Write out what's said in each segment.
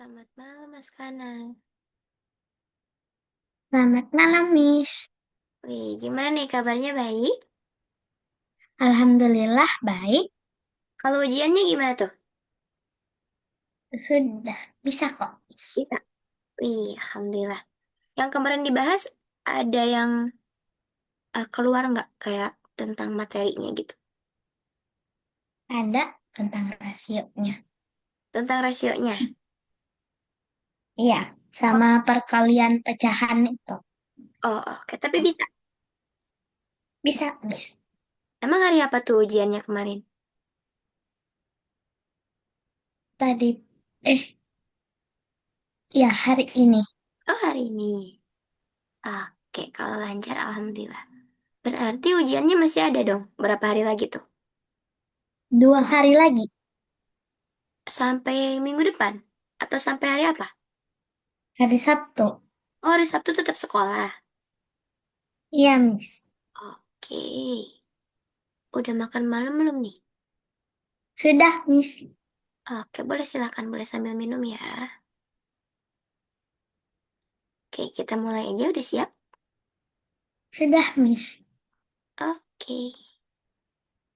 Selamat malam, Mas Kana. Selamat malam, Miss. Wih, gimana nih kabarnya baik? Alhamdulillah baik. Kalau ujiannya gimana tuh? Sudah bisa kok. Bisa. Wih, Alhamdulillah. Yang kemarin dibahas ada yang keluar nggak kayak tentang materinya gitu? Ada tentang rasionya. Tentang rasionya? Iya, Oh, sama perkalian pecahan itu. oh, oke. Tapi bisa. Bisa, Miss. Emang hari apa tuh ujiannya kemarin? Tadi, ya hari ini. Oh, hari ini. Oke, kalau lancar, Alhamdulillah. Berarti ujiannya masih ada dong? Berapa hari lagi tuh? 2 hari lagi. Sampai minggu depan? Atau sampai hari apa? Hari Sabtu. Oh, hari Sabtu tetap sekolah. Iya, Miss. Oke. Udah makan malam belum nih? Sudah, Miss. Oke, boleh silakan, boleh sambil minum ya. Oke, kita mulai aja, udah siap? Sudah, Miss. Oke,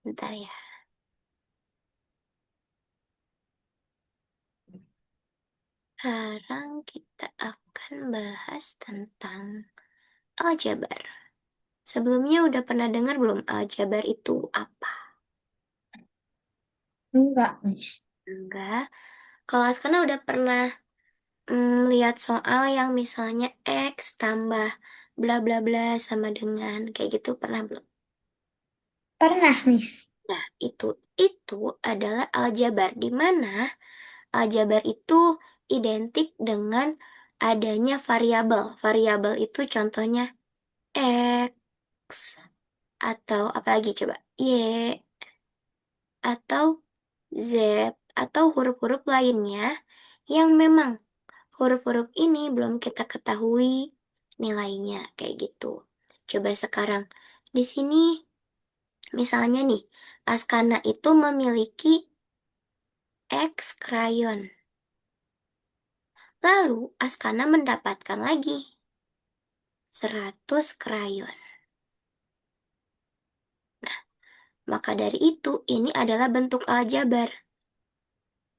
bentar ya. Sekarang kita akan bahas tentang aljabar. Sebelumnya udah pernah dengar belum aljabar itu apa? Enggak, Miss. Enggak. Kalau Askana udah pernah lihat soal yang misalnya X tambah bla bla bla sama dengan kayak gitu pernah belum? Pernah, Miss. Nah, itu adalah aljabar di mana aljabar itu identik dengan adanya variabel. Variabel itu contohnya X atau apa lagi coba? Y atau Z atau huruf-huruf lainnya yang memang huruf-huruf ini belum kita ketahui nilainya kayak gitu. Coba sekarang di sini misalnya nih, Askana itu memiliki X krayon. Lalu Askana mendapatkan lagi 100 krayon. Maka dari itu, ini adalah bentuk aljabar.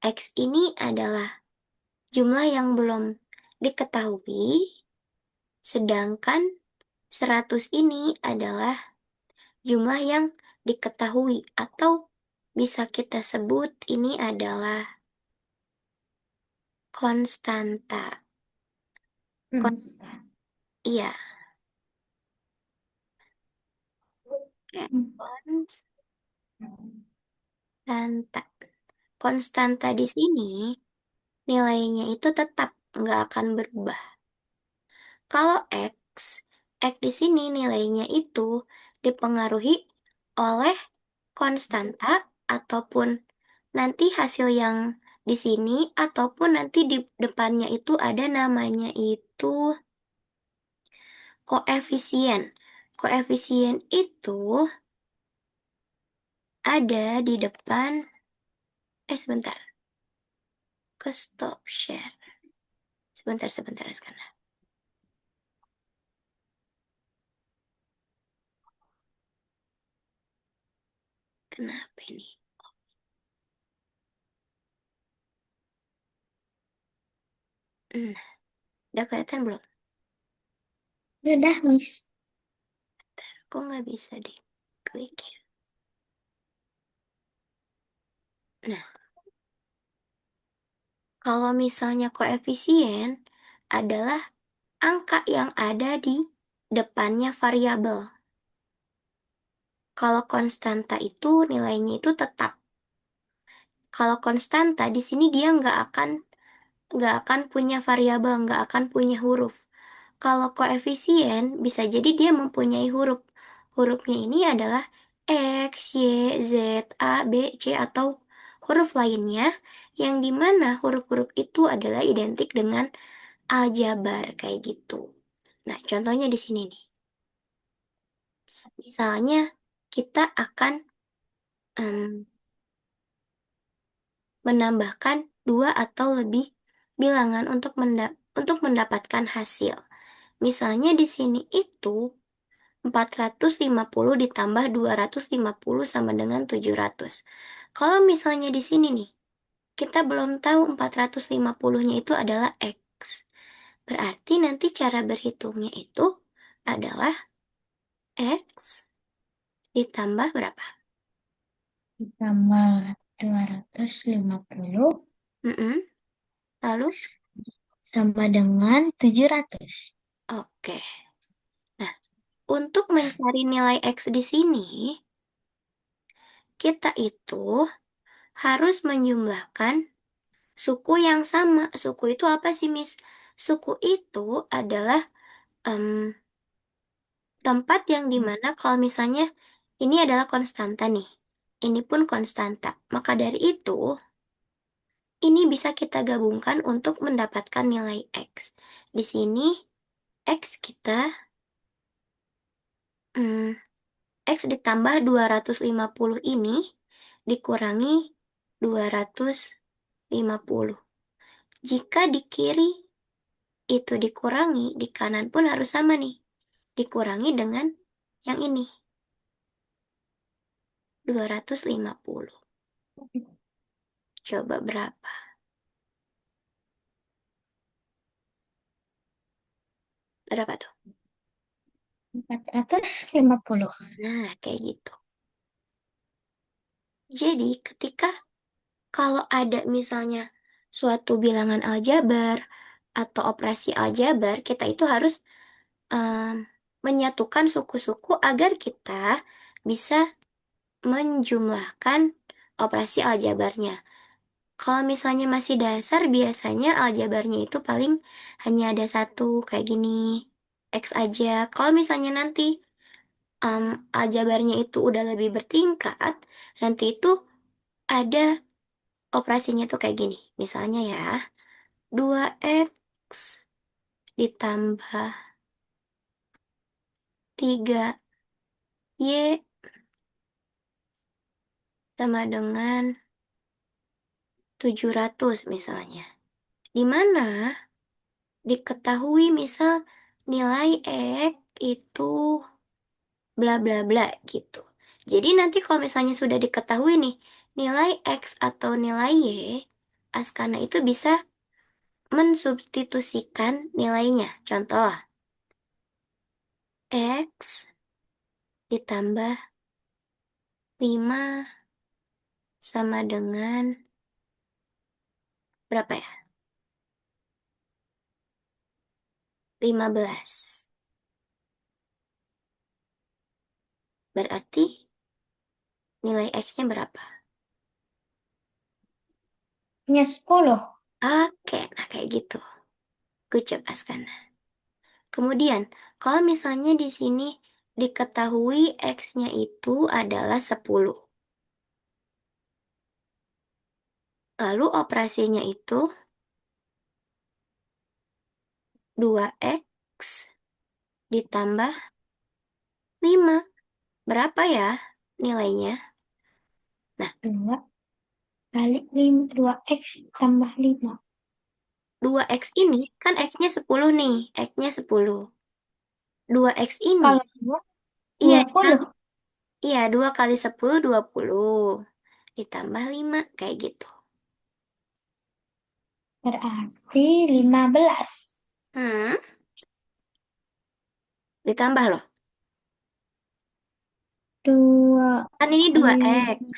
X ini adalah jumlah yang belum diketahui, sedangkan 100 ini adalah jumlah yang diketahui atau bisa kita sebut ini adalah konstanta. Kon- Ustaz. iya, kayak konstanta. Konstanta di sini nilainya itu tetap nggak akan berubah. Kalau X di sini nilainya itu dipengaruhi oleh konstanta ataupun nanti hasil yang di sini ataupun nanti di depannya itu ada namanya itu koefisien. Koefisien itu ada di depan, sebentar, ke stop share. Sebentar sekarang. Kenapa ini? Hmm, udah kelihatan belum? Sudah, Miss. Kok nggak bisa diklik ya? Nah, kalau misalnya koefisien adalah angka yang ada di depannya variabel. Kalau konstanta itu nilainya itu tetap. Kalau konstanta di sini dia nggak akan punya variabel, nggak akan punya huruf. Kalau koefisien bisa jadi dia mempunyai huruf. Hurufnya ini adalah X, Y, Z, A, B, C atau huruf lainnya yang dimana huruf-huruf itu adalah identik dengan aljabar kayak gitu. Nah, contohnya di sini nih. Misalnya kita akan em, menambahkan dua atau lebih bilangan untuk mendapatkan hasil. Misalnya di sini itu 450 ditambah 250 sama dengan 700. Kalau misalnya di sini nih, kita belum tahu 450-nya itu adalah X. Berarti nanti cara berhitungnya itu adalah X ditambah berapa? Ditambah 250 Mm-mm. Lalu, sama dengan 700. oke. Nah, untuk mencari nilai X di sini, kita itu harus menjumlahkan suku yang sama. Suku itu apa sih, Miss? Suku itu adalah em, tempat yang dimana kalau misalnya ini adalah konstanta nih. Ini pun konstanta. Maka dari itu, ini bisa kita gabungkan untuk mendapatkan nilai X. Di sini, X kita, hmm, X ditambah 250 ini dikurangi 250. Jika di kiri itu dikurangi, di kanan pun harus sama nih. Dikurangi dengan yang ini, 250. Coba berapa? Berapa tuh? 450. Nah, kayak gitu. Jadi, kalau ada misalnya suatu bilangan aljabar atau operasi aljabar, kita itu harus em, menyatukan suku-suku agar kita bisa menjumlahkan operasi aljabarnya. Kalau misalnya masih dasar, biasanya aljabarnya itu paling hanya ada satu, kayak gini, X aja. Kalau misalnya nanti em, aljabarnya itu udah lebih bertingkat, nanti itu ada operasinya tuh kayak gini. Misalnya ya, 2X ditambah 3Y sama dengan 700 misalnya. Di mana diketahui misal nilai X itu bla bla bla gitu. Jadi nanti kalau misalnya sudah diketahui nih nilai X atau nilai Y, Askana itu bisa mensubstitusikan nilainya. Contoh, X ditambah 5 sama dengan berapa ya? 15. Berarti nilai X-nya berapa? Punya 10. Oke, nah kayak gitu. Good job, Askana. Kemudian, kalau misalnya di sini diketahui X-nya itu adalah 10. Lalu operasinya itu 2X ditambah 5. Berapa ya nilainya? Nah, 2 kali 5. 2x tambah 5. 2X ini X. kan X-nya 10 nih. X-nya 10. 2X ini, Kalau 2, iya 20. dikali. Iya, 2 kali 10, 20. Ditambah 5, kayak gitu. Berarti 15. Hmm, ditambah loh. 2 Kan ini kali 5. 2X.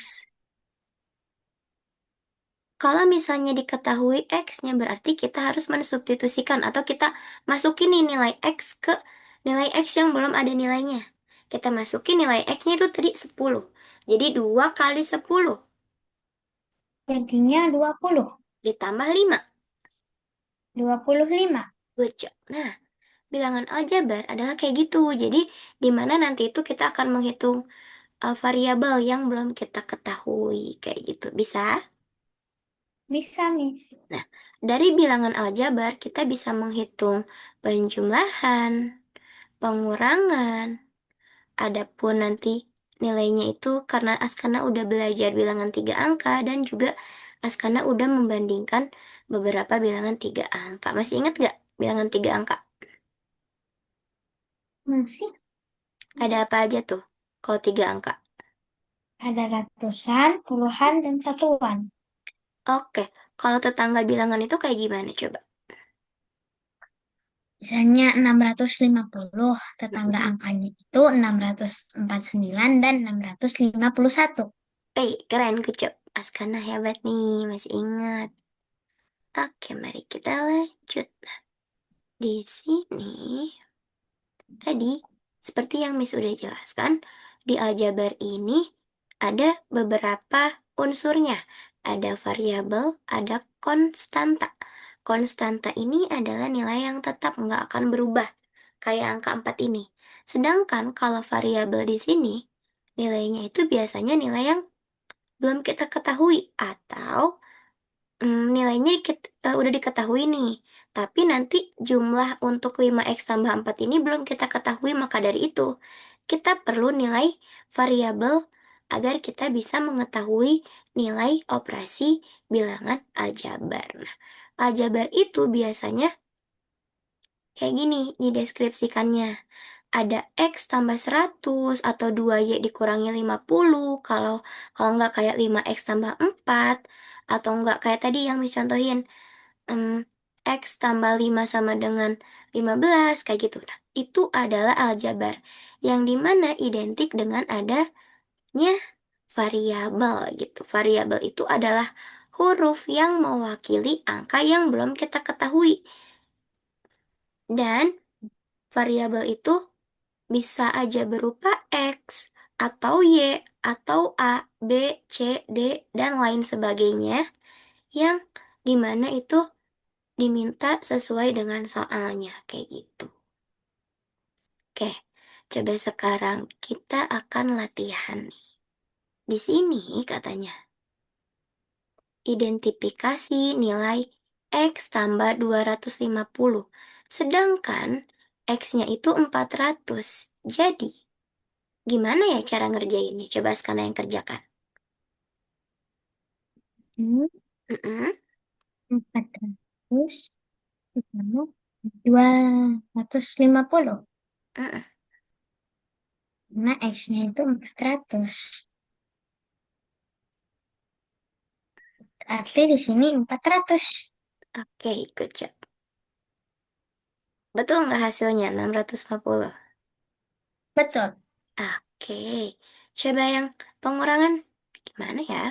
Kalau misalnya diketahui X-nya berarti kita harus mensubstitusikan atau kita masukin nih nilai X ke nilai X yang belum ada nilainya. Kita masukin nilai X-nya itu tadi 10. Jadi 2 kali 10 Jadinya 20. ditambah 5. 25. Good job. Nah, bilangan aljabar adalah kayak gitu. Jadi, di mana nanti itu kita akan menghitung variabel yang belum kita ketahui. Kayak gitu. Bisa? Bisa, Miss. Nah, dari bilangan aljabar kita bisa menghitung penjumlahan, pengurangan, adapun nanti nilainya itu karena Askana udah belajar bilangan tiga angka dan juga Askana udah membandingkan beberapa bilangan tiga angka. Masih ingat gak bilangan tiga angka? Masih Ada apa aja tuh kalau tiga angka? ada ratusan, puluhan, dan satuan. Oke, kalau tetangga bilangan itu kayak gimana coba? Misalnya 650, tetangga Mm-mm. angkanya itu 649 dan 651. Keren, kucap. Askana hebat nih, masih ingat. Oke, mari kita lanjut. Di sini, tadi, seperti yang Miss udah jelaskan, di aljabar ini ada beberapa unsurnya. Ada variabel, ada konstanta. Konstanta ini adalah nilai yang tetap nggak akan berubah, kayak angka 4 ini. Sedangkan kalau variabel di sini, nilainya itu biasanya nilai yang belum kita ketahui atau nilainya udah diketahui nih, tapi nanti jumlah untuk 5x tambah 4 ini belum kita ketahui, maka dari itu kita perlu nilai variabel agar kita bisa mengetahui nilai operasi bilangan aljabar. Nah, aljabar itu biasanya kayak gini dideskripsikannya. Ada X tambah 100 atau 2Y dikurangi 50 kalau kalau nggak kayak 5X tambah 4 atau nggak kayak tadi yang miscontohin em, X tambah 5 sama dengan 15 kayak gitu. Nah, itu adalah aljabar yang dimana identik dengan adanya variabel gitu. Variabel itu adalah huruf yang mewakili angka yang belum kita ketahui. Dan variabel itu bisa aja berupa X, atau Y, atau A, B, C, D, dan lain sebagainya yang dimana itu diminta sesuai dengan soalnya, kayak gitu. Oke, coba sekarang kita akan latihan nih. Di sini katanya, identifikasi nilai X tambah 250. Sedangkan X-nya itu 400. Jadi, gimana ya cara ngerjainnya? Coba sekarang yang kerjakan. Hmm, Mm-mm, 400 ditambah 250. mm-mm. Karena X-nya itu 400. Berarti di sini 400. Oke, good job. Betul nggak hasilnya? 650. Betul. Oke, coba yang pengurangan. Gimana ya?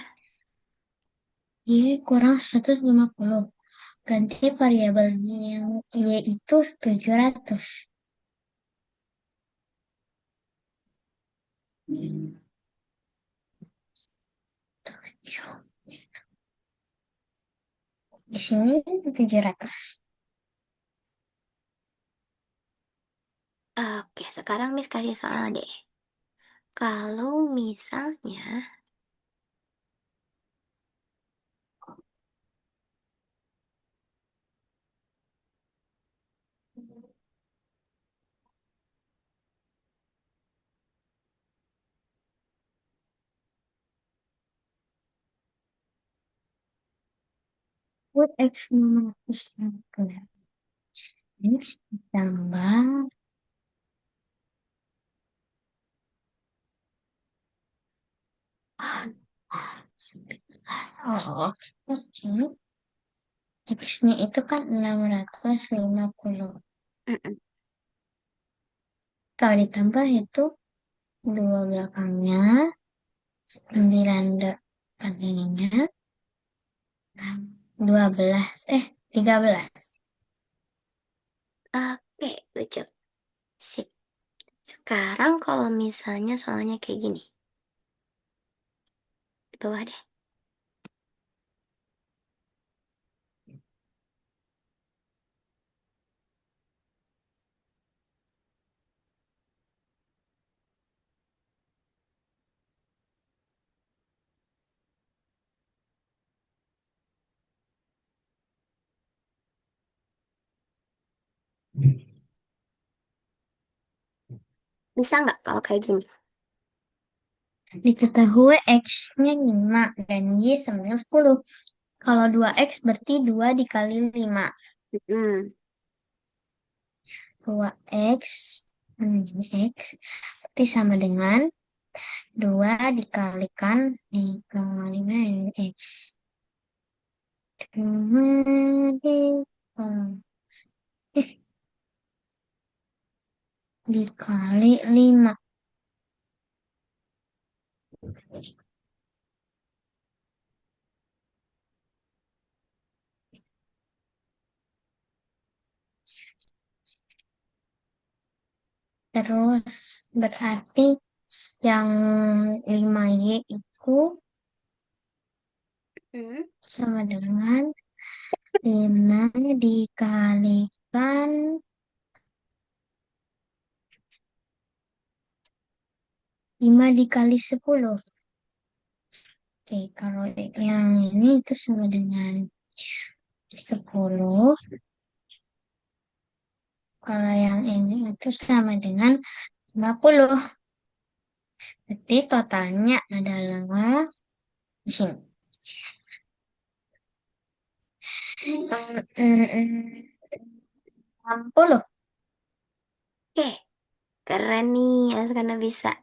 Y kurang 150. Ganti variabelnya yang Y itu 700. Di sini 700. Oke, sekarang Miss kasih soal deh. Kalau misalnya, Buat X 660. X ditambah. Oh, oke. X-nya itu kan 650. mm-mm. Kalau ditambah itu dua belakangnya, 9 depan ininya, 12, 13. Oke, good job. Sip. Sekarang kalau misalnya soalnya kayak gini, di bawah deh. Bisa nggak kalau kayak gini? Diketahui X-nya 5 dan Y sama dengan 10. Kalau 2x berarti 2 dikali 5. Mm-mm. 2x X berarti sama dengan 2 dikalikan dikali X. 2 eh, dikali 5. Terus berarti yang 5y itu Mm. sama dengan 5 dikalikan 5 dikali 10. Oke, kalau yang ini itu sama dengan 10. Kalau yang ini itu sama dengan 50. Berarti totalnya adalah di sini. 60. Oke, keren nih, Askana bisa.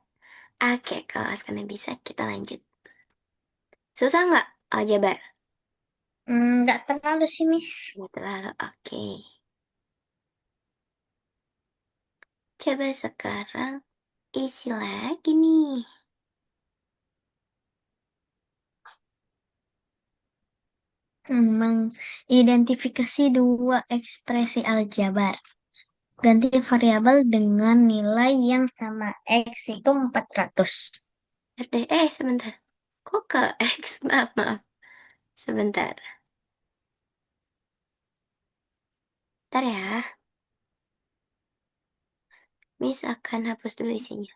Oke, kalau Askana bisa, kita lanjut. Susah nggak aljabar? Nggak terlalu sih, Miss. Nggak terlalu, oke. Coba sekarang isi lagi nih. Mengidentifikasi dua ekspresi aljabar. Ganti variabel dengan nilai yang sama. X itu 400. Sebentar. Kok ke X? Maaf, maaf. Sebentar. Ntar ya. Miss akan hapus dulu isinya.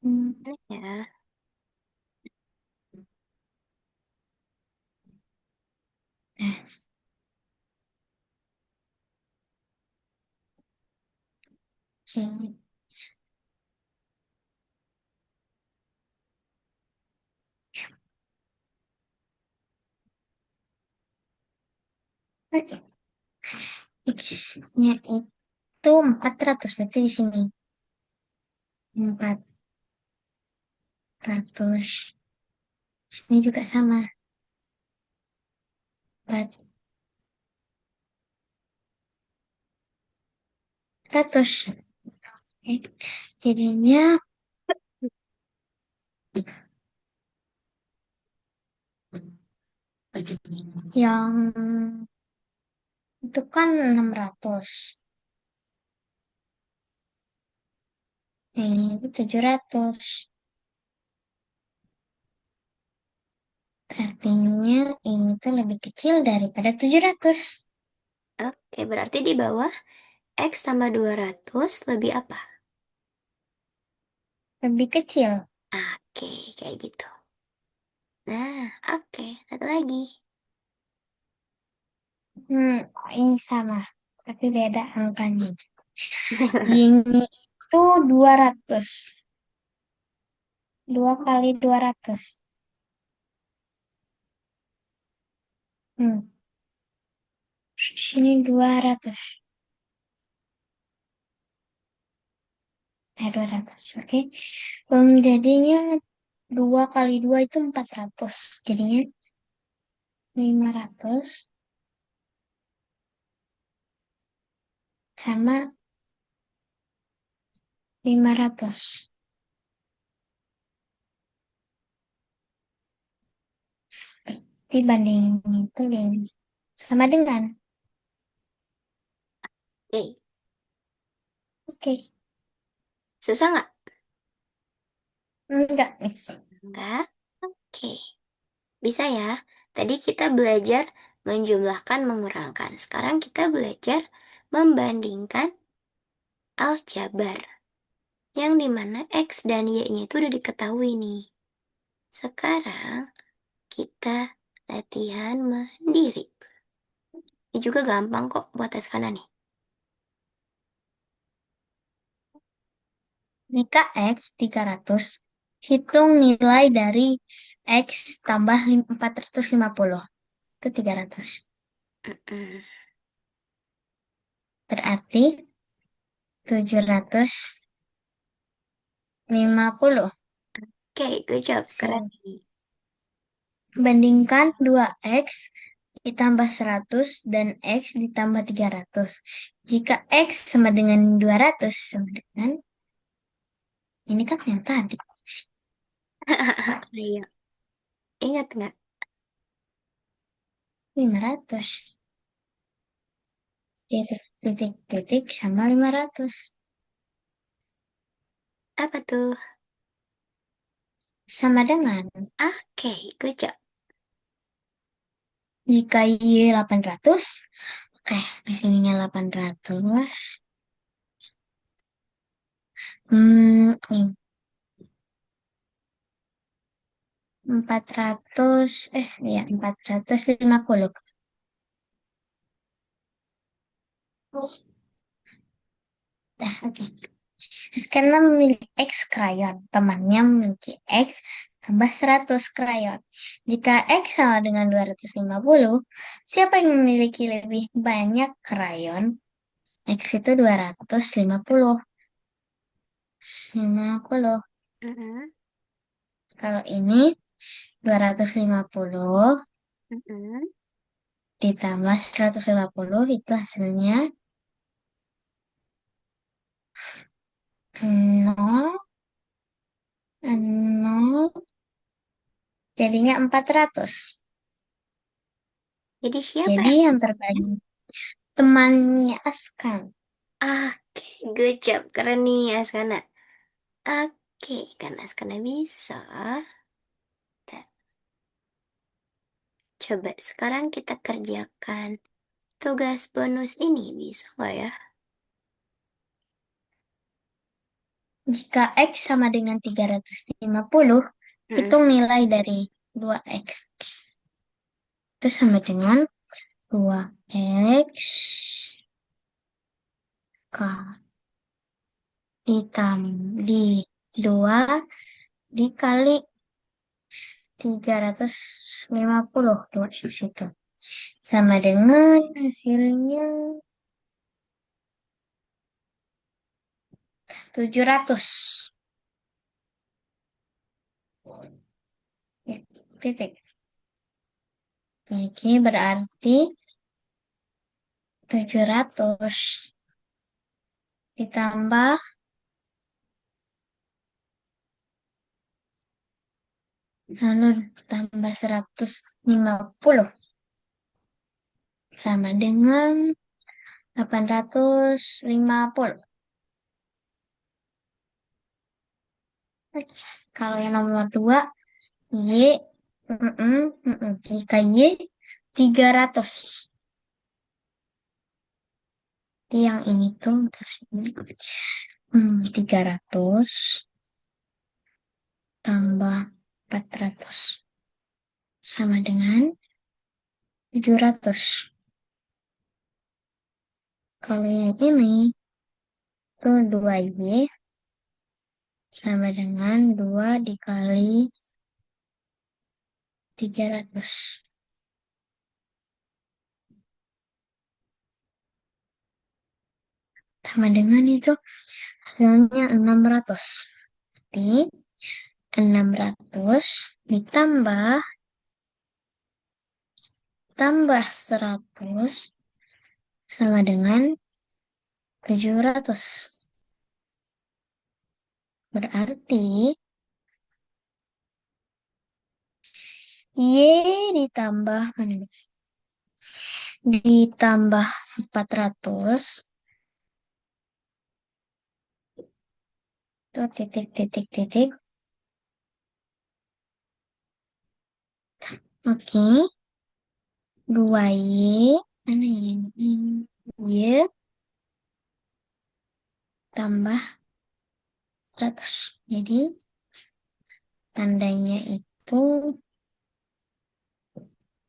Mana ya? X-nya itu 400 berarti di sini 400. Ini juga sama 400. Oke. Jadinya yang itu kan 600. Ini itu 700. Artinya ini tuh lebih kecil daripada 700. Oke, berarti di bawah X tambah 200 lebih apa? Lebih kecil. Oke, kayak gitu. Nah, oke. Satu lagi. Ini sama. Tapi beda angkanya. Ini itu 200. 2 kali 200. Hmm. Sini 200. 200. Oke. Jadinya 2 kali 2 itu 400. Jadinya 500 sama 500. Dibanding itu ini. Sama dengan. Oke. Oke. Susah nggak? Enggak, Miss. Enggak. Oke. Bisa ya. Tadi kita belajar menjumlahkan, mengurangkan. Sekarang kita belajar membandingkan aljabar. Yang dimana X dan Y-nya itu udah diketahui nih. Sekarang kita latihan mandiri. Ini juga gampang kok buat tes kanan nih. Jika X 300, hitung nilai dari X tambah 450. Itu 300. Mm-mm. Berarti 750. Oke, good job. Keren So, nih. bandingkan 2X ditambah 100 dan X ditambah 300. Jika X sama dengan 200 sama dengan, ini kan yang tadi, Ayo, ingat nggak? 500. Titik, titik, titik sama 500. Apa tuh? Sama dengan, Oke, good job. jika Y 800, oke, di sininya 800. Ini 400, ya 450. Dah, oke. Karena memiliki X krayon, temannya memiliki X tambah 100 krayon. Jika X sama dengan 250, siapa yang memiliki lebih banyak krayon? X itu 250. 50. Mm-mm. Kalau ini 250 Mm-mm. ditambah 150 itu hasilnya 0, 0, jadinya 400. Jadi siapa Jadi yang yang menang? terbanyak temannya Askan. Oke, good job. Keren nih, Askana. Oke, kan Askana bisa. Dan coba sekarang kita kerjakan tugas bonus ini. Bisa nggak ya? Jika X sama dengan 350, Mm-mm. hitung nilai dari 2X. Itu sama dengan 2X K di 2 dikali 350 2X itu. Sama dengan hasilnya 700. Ya, titik. Oke, berarti 700 ditambah, lalu tambah 150 sama dengan 850. Kalau yang nomor 2, Y, jika Y 300. Yang ini tuh, bentar, ini. 300 tambah 400 sama dengan 700. Kalau yang ini tuh 2Y sama dengan 2 dikali 300. Sama dengan itu hasilnya 600. Jadi 600 ditambah tambah 100 sama dengan 700. Berarti Y ditambah mana nih? Ditambah 400 itu titik titik titik. Oke, 2Y mana ini? Y tambah 100. Jadi tandanya itu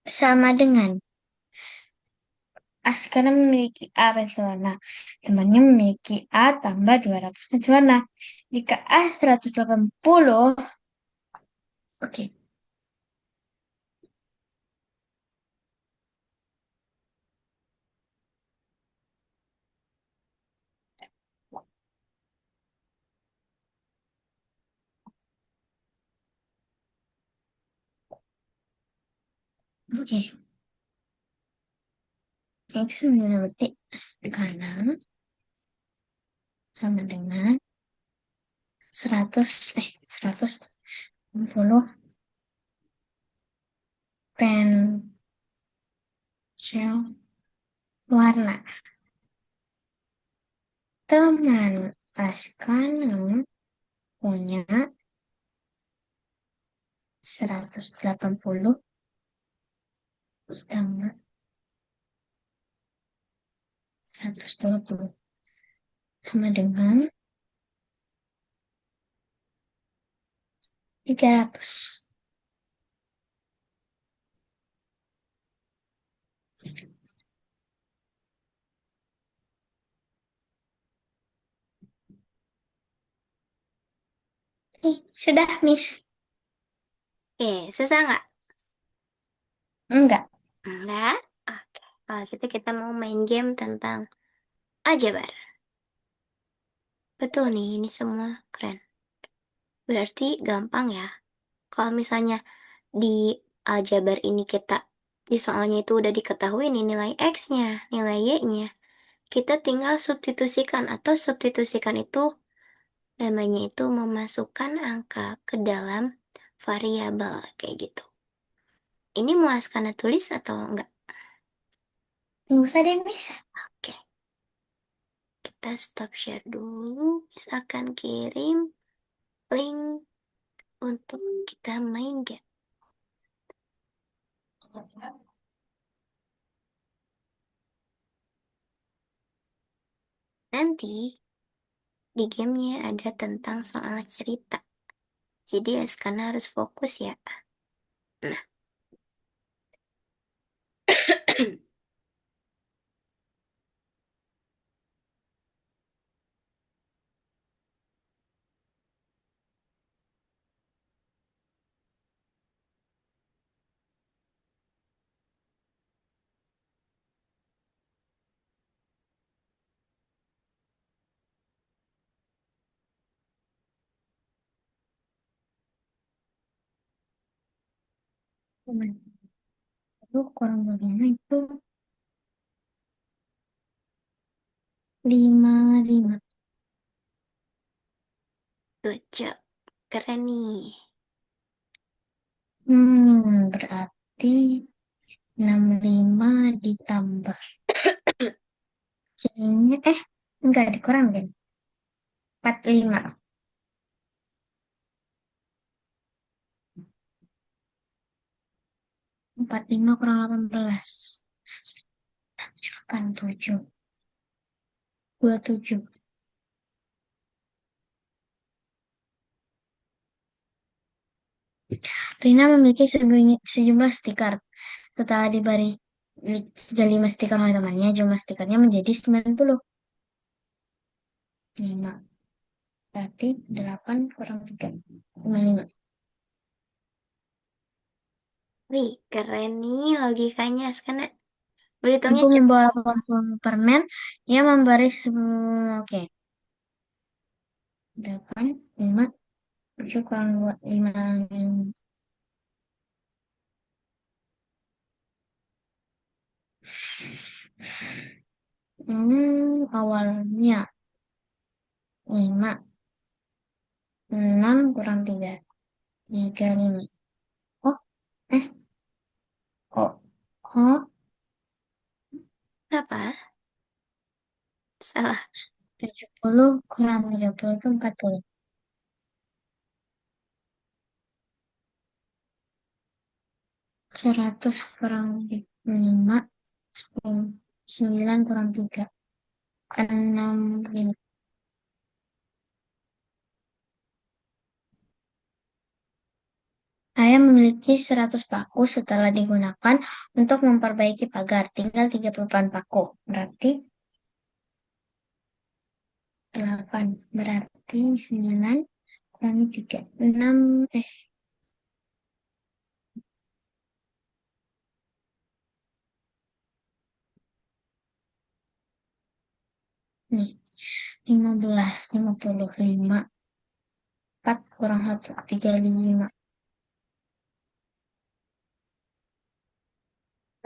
sama dengan A sekarang memiliki A pensel warna. Temannya memiliki A tambah 200 pensel warna. Jika A 180, oke, oke. Itu sebenarnya berarti kanan sama dengan 160 pensel warna. Teman Askana punya 180 ditambah 120 sama dengan 300. Sudah, Miss. Susah nggak? Enggak. Enggak. Oke. Kalau gitu kita mau main game tentang aljabar. Betul nih, ini semua keren. Berarti gampang ya. Kalau misalnya di aljabar ini di soalnya itu udah diketahui nih nilai X-nya, nilai Y-nya. Kita tinggal substitusikan atau substitusikan itu namanya itu memasukkan angka ke dalam variabel kayak gitu. Ini mau Askana tulis atau enggak? Nggak usah deh, Miss. Oke, kita stop share dulu. Miss akan kirim link untuk kita main game. Nanti di gamenya ada tentang soal cerita. Jadi Askana harus fokus ya. Nah, Teman itu kurang lebihnya itu 55. good job. Keren nih. Berarti 65 ditambah. Kayaknya, enggak dikurang deh. 45. 45 kurang 18. 87. 27. Rina memiliki sejumlah stiker. Setelah diberi 35 stiker oleh temannya, jumlah stikernya menjadi 90. 5. Berarti 8 kurang 3. 5. Wih, keren nih logikanya Askana. Berhitungnya Ibu cepet. membawa 80 permen. Ia memberi oke. 8, 5, 7 kurang 2, 5. Awalnya 5, 6 kurang 3. 3, 5. Oh, eh, kok. Oh, Kenapa? Salah. 70 kurang 30 itu 40. 100 kurang 5, 10, 9 kurang 3, 6, 5. Saya memiliki 100 paku setelah digunakan untuk memperbaiki pagar. Tinggal 38 paku. Berarti 8. Berarti 9 kurangi 3. 6. Nih. 15. 55. 4 kurang 1. 35.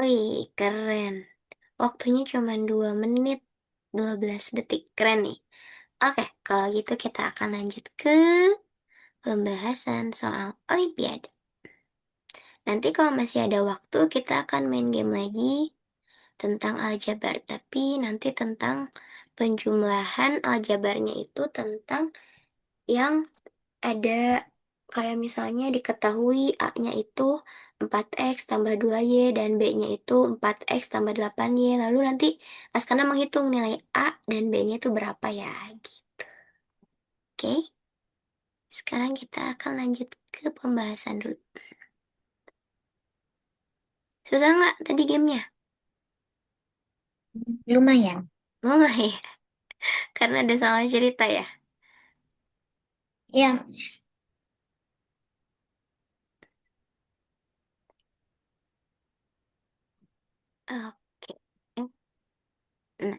Wih, keren. Waktunya cuma 2 menit 12 detik. Keren nih. Oke, kalau gitu kita akan lanjut ke pembahasan soal Olimpiade. Nanti kalau masih ada waktu, kita akan main game lagi tentang aljabar. Tapi nanti tentang penjumlahan aljabarnya itu tentang yang ada kayak misalnya diketahui A-nya itu 4x tambah 2y dan B-nya itu 4x tambah 8y. Lalu nanti Askana menghitung nilai A dan B-nya itu berapa ya. Gitu. Oke, sekarang kita akan lanjut ke pembahasan dulu. Susah nggak tadi gamenya? Lumayan. Lumayan ya, karena ada salah cerita ya. Ya, Miss. Oke. Nah,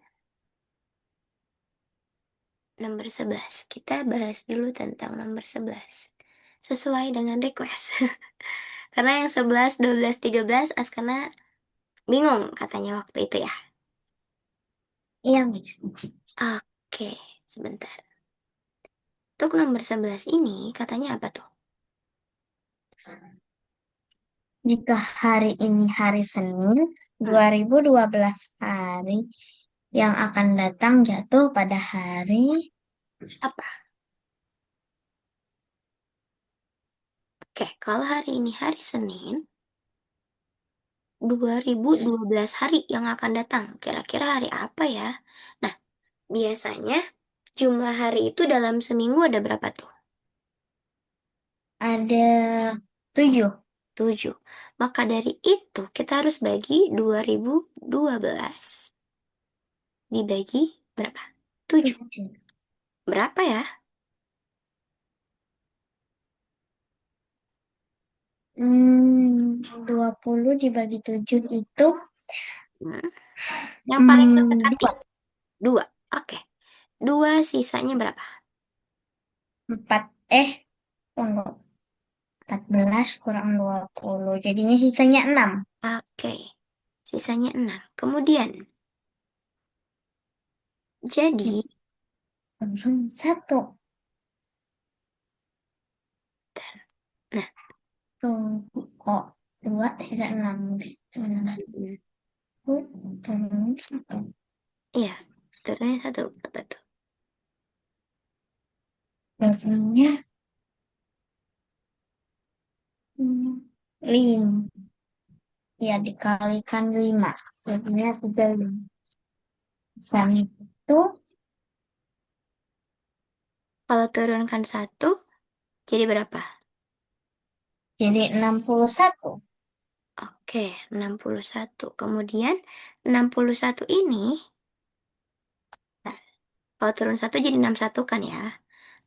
nomor 11. Kita bahas dulu tentang nomor 11. Sesuai dengan request. Karena yang 11, 12, 13 Askana bingung katanya waktu itu ya. Iya, Miss. Oke, sebentar. Untuk nomor 11 ini katanya apa tuh? Jika hari ini hari Senin, Hmm, 2012 hari yang akan datang jatuh pada hari. apa? Oke, kalau hari ini hari Senin, 2012 hari yang akan datang. Kira-kira hari apa ya? Nah, biasanya jumlah hari itu dalam seminggu ada berapa tuh? Ada 7. 7. Maka dari itu kita harus bagi 2012 dibagi berapa? 7. 7. Berapa ya? Hmm, 20 dibagi 7 itu Hmm, Yang paling terdekati 2. 2. Oke. 2 sisanya berapa? 4. Tunggu. 14 kurang 20. Jadinya sisanya 6. Oke. Sisanya 6. Kemudian, jadi, Dikali 1. nah, Tunggu. Oh, 2 sisa 6. 6. mm, Turun 1. iya, turunnya satu berapa tuh? Berarti 5. Ya, dikalikan 5. Jadinya 35. Sama itu Kalau turunkan satu, jadi berapa? jadi 61. Oke, 61. Kemudian, 61 ini, nah, kalau turun satu jadi 61 kan ya.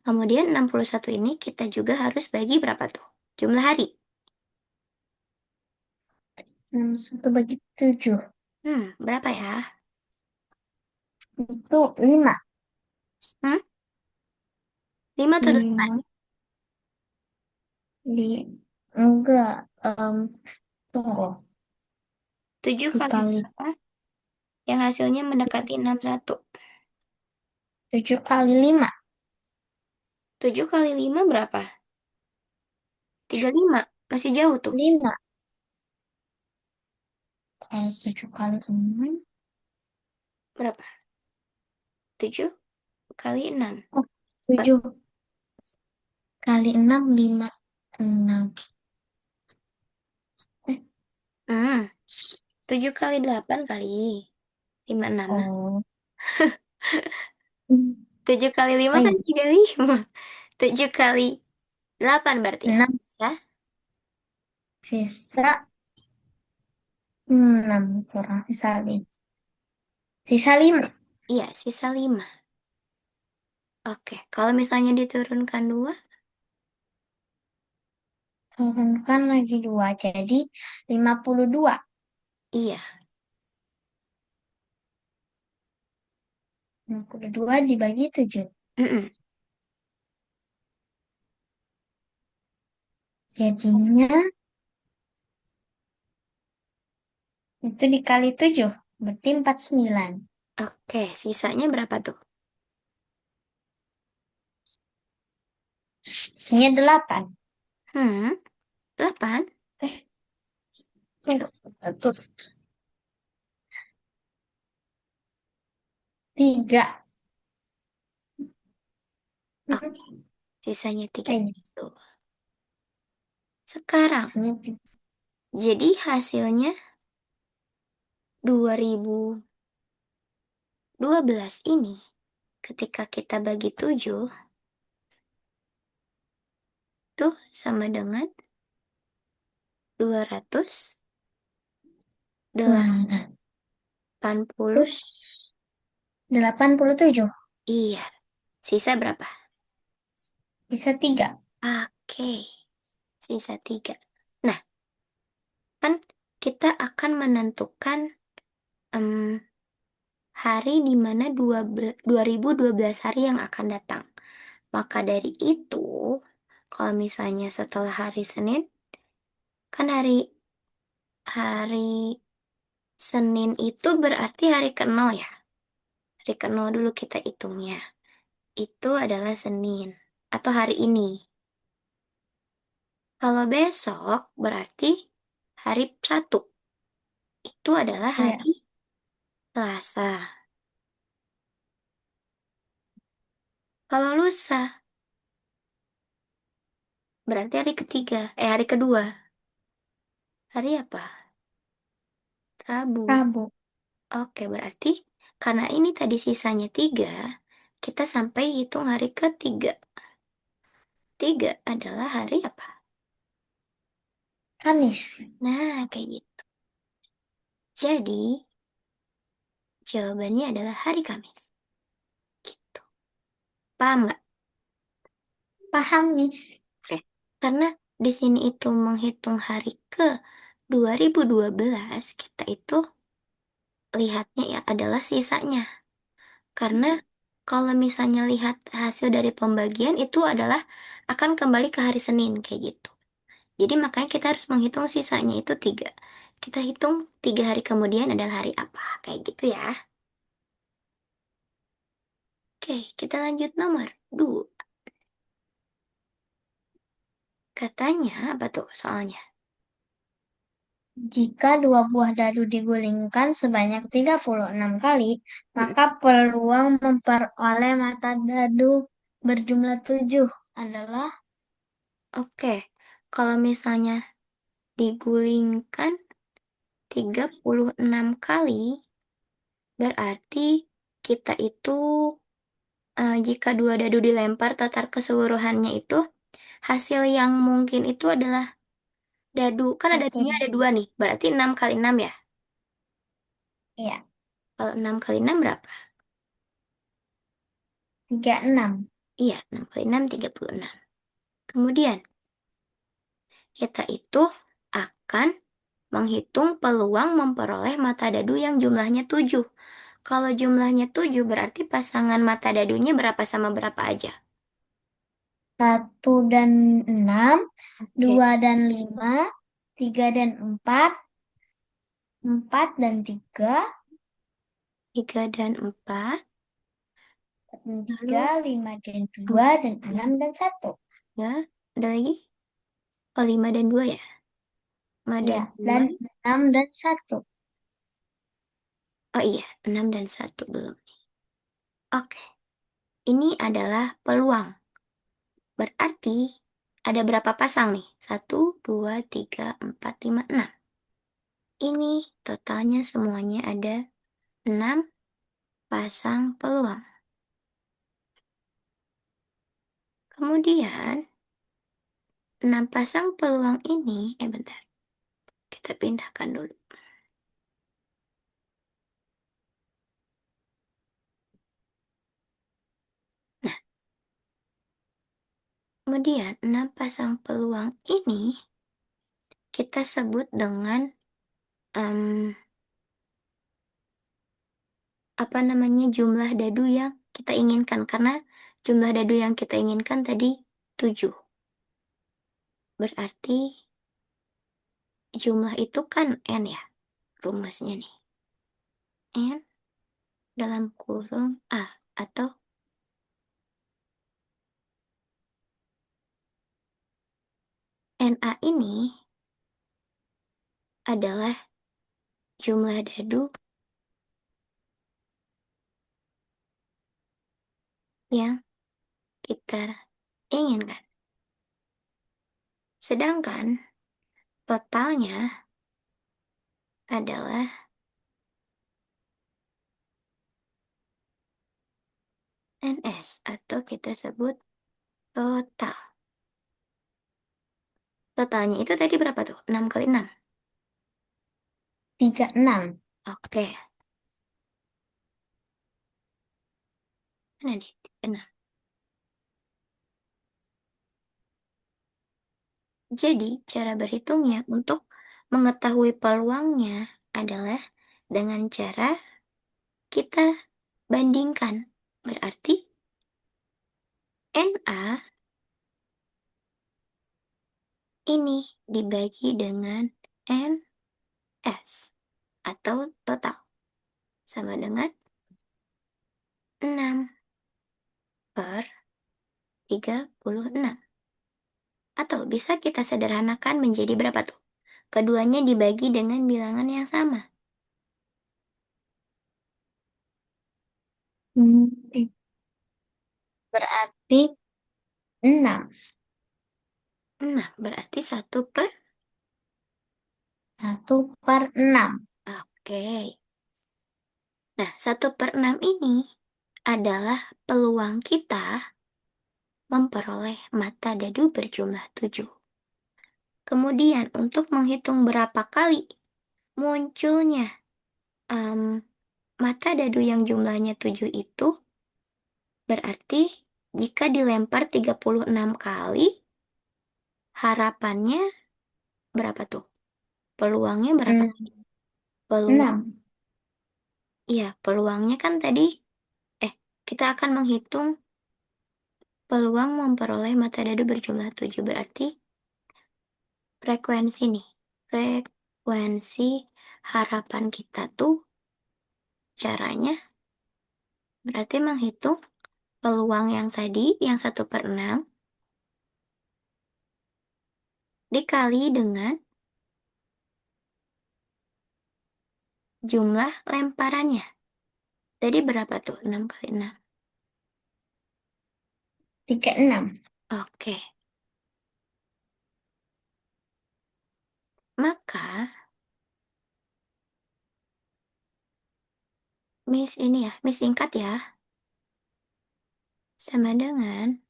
Kemudian 61 ini kita juga harus bagi berapa tuh? Jumlah hari. 61 bagi 7. Berapa ya? Itu 5. Hmm? 5 atau 8? 5 di... Enggak. Tunggu. 7 kali Dikali berapa? Yang hasilnya mendekati 61. 7 kali 5. 7 kali 5 berapa? 35. Masih jauh tuh. 5. Kalau 7 kali 6. Berapa? 7 kali 6. Oh, 7 kali 6 5. 6. Eh, Hmm, 7 kali 8 kali 56. oh. Hmm. 7 kali 5 Oh kan iya. 35. 7 kali 8 berarti ya. 6. Ya? Sisa 6 kurang sisa 5. Sisa 5. Iya, sisa 5. Oke, kalau misalnya diturunkan 2, Turunkan lagi 2. Jadi 52. iya. 52 dibagi 7. Mm-mm. Jadinya itu dikali 7. Berarti 49. Oke, sisanya berapa tuh? Sisanya 8. 8? Eh, tunggu. Tuh. 3. Oke, sisanya 3 Eh, tuh. Sekarang, sisanya 3. jadi hasilnya 2012 ini, ketika kita bagi 7, tuh sama dengan 280. 287. Iya, sisa berapa? Bisa 3. Oke, sisa 3. Nah, kan kita akan menentukan em, hari di mana 2012 hari yang akan datang. Maka dari itu, kalau misalnya setelah hari Senin, kan hari Senin itu berarti hari ke-0 ya. Hari ke-0 dulu kita hitungnya. Itu adalah Senin atau hari ini. Kalau besok berarti hari 1. Itu adalah Iya. hari Selasa. Kalau lusa berarti hari kedua. Hari apa? Rabu. Rabu. Oke, berarti karena ini tadi sisanya 3, kita sampai hitung hari ketiga. 3 adalah hari apa? Kamis. Nah, kayak gitu. Jadi, jawabannya adalah hari Kamis. Gitu. Paham nggak? Paham, Miss. Oke. Karena di sini itu menghitung hari ke 2012, kita itu lihatnya ya adalah sisanya. Karena kalau misalnya lihat hasil dari pembagian itu adalah akan kembali ke hari Senin kayak gitu. Jadi makanya kita harus menghitung sisanya itu 3. Kita hitung 3 hari kemudian adalah hari apa. Kayak gitu ya. Oke, kita lanjut nomor 2. Katanya apa tuh soalnya? Jika dua buah dadu digulingkan sebanyak 36 kali, Mm, maka peluang memperoleh mata dadu berjumlah 7 adalah Oke, kalau misalnya digulingkan 36 kali, berarti kita itu jika dua dadu dilempar total keseluruhannya itu hasil yang mungkin itu adalah dadu. Kan ada satu. dadunya ada 2 nih, berarti 6 kali 6 ya. Iya, Kalau 6 kali 6 berapa? 36. Iya, 6 kali 6 36. Kemudian, kita itu akan menghitung peluang memperoleh mata dadu yang jumlahnya 7. Kalau jumlahnya 7 berarti pasangan mata dadunya berapa sama berapa aja? 1 dan 6, Oke, 2 dan 5, 3 dan 4, 4 dan 3, 3 dan 4. 4 dan 3, Lalu 5 dan 2, 4 dan dan 6 dan 1. 3. Ada lagi? Oh, 5 dan 2 ya? 5 Iya, dan dan 2. 6 dan 1. Oh iya, 6 dan 1 belum. Oke, ini adalah peluang. Berarti ada berapa pasang nih? 1, 2, 3, 4, 5, 6. Ini totalnya semuanya ada 6 pasang peluang. Kemudian 6 pasang peluang ini, bentar. Kita pindahkan dulu. Nah, kemudian 6 pasang peluang ini kita sebut dengan em, apa namanya jumlah dadu yang kita inginkan karena jumlah dadu yang kita inginkan tadi 7. Berarti jumlah itu kan n ya, rumusnya nih. N dalam kurung A atau NA ini adalah jumlah dadu yang kita inginkan. Sedangkan totalnya adalah NS atau kita sebut total. Totalnya itu tadi berapa tuh? 6 kali 6. 36. Oke, mana nih? 6. Jadi, cara berhitungnya untuk mengetahui peluangnya adalah dengan cara kita bandingkan. Berarti NA ini dibagi dengan NS atau total sama dengan 6 per 36. Atau bisa kita sederhanakan menjadi berapa tuh? Keduanya dibagi dengan bilangan yang sama. Hmm, Berarti 6. 6 berarti 1 per. 1/6. Oke. Nah, 1/6 ini adalah peluang kita memperoleh mata dadu berjumlah 7. Kemudian untuk menghitung berapa kali munculnya em, mata dadu yang jumlahnya 7 itu, berarti jika dilempar 36 kali, harapannya berapa tuh? Peluangnya berapa? Hmm, Peluang, 6. iya, peluangnya kan tadi, eh, kita akan menghitung peluang memperoleh mata dadu berjumlah 7. Berarti frekuensi nih. Frekuensi harapan kita tuh caranya berarti menghitung peluang yang tadi, yang 1/6, dikali dengan jumlah lemparannya. Jadi berapa tuh? 6 kali 6. 36. Oke. Maka, Miss ini ya, Miss singkat ya. Sama dengan,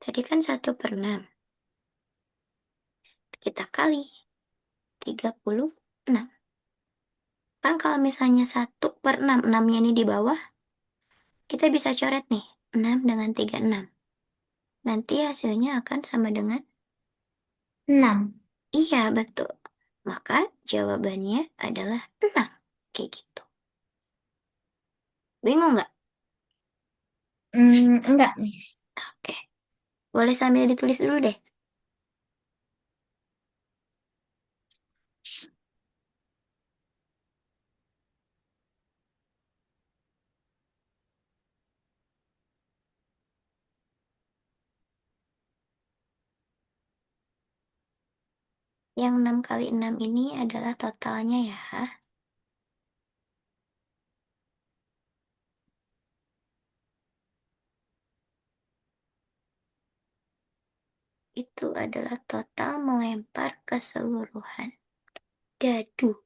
tadi kan 1/6. Kita kali 36. Kan kalau misalnya 1/6, 6-nya ini di bawah, kita bisa coret nih. 6 dengan 36. Nanti hasilnya akan sama dengan 6. iya, betul. Maka jawabannya adalah 6. Kayak gitu. Bingung nggak? Enggak, Miss. Oke. Boleh sambil ditulis dulu deh. Yang 6 kali 6 ini adalah totalnya ya. Itu adalah total melempar keseluruhan dadu.